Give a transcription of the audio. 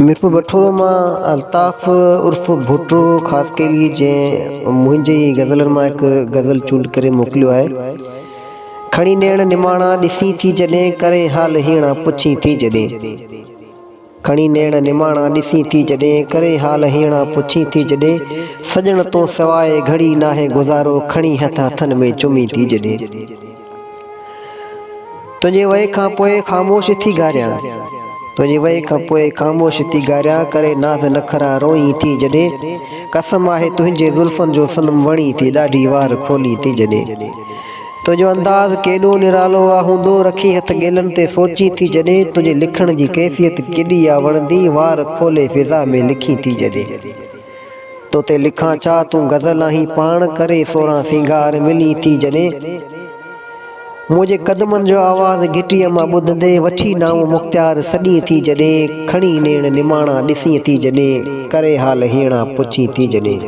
मीरपुर बठोरो मां अल्ताफ़ उर्फ भुट्टो ख़ास के लिए जंहिं मुंहिंजे गज़लनि मां हिकु गज़ल चूंड करे मोकिलियो आहे। खणी नेण निमाणा ॾिसी थी जॾहिं करे हाल हीणा पुछी थी जॾहिं। खणी नेण निमाणा ॾिसी थी जॾहिं करे हाल हीणा पुछी थी जॾहिं। सजण तो सवाइ घड़ी नाहे गुज़ारो खणी हथ हथनि में चुमी थी जॾहिं। तुंहिंजे वए खां पोइ ख़ामोश थी ॻारियां, तुंहिंजे वए खां पोइ ख़ामोश थी ॻारियां करे नाज़ नखरा रोई थी जॾहिं। कसम आहे तुंहिंजे ज़ुल्फ़नि जो सनम वणी थी ॾाढी वार खोली थी जॾहिं। तुंहिंजो अंदाज़ केॾो निरालो आहे हूंदो रखी हथ गेलनि ते सोची थी जॾहिं। तुंहिंजे लिखण जी कैफ़ियत केॾी आहे वणंदी वार खोले फ़िज़ा में लिखी थी जॾहिं। तो ते लिखां छा तूं गज़ल आहीं पाण करे सोरहां सिंगार मिली थी जॾहिं। मुंहिंजे क़दमनि जो आवाज़ घिटीअ मां ॿुधंदे वठी नाम मुख़्तियार सॾी थी जॾहिं। खणी नेण निमाणा ॾिसी थी जॾहिं करे हाल हीणा पुछी थी जॾहिं।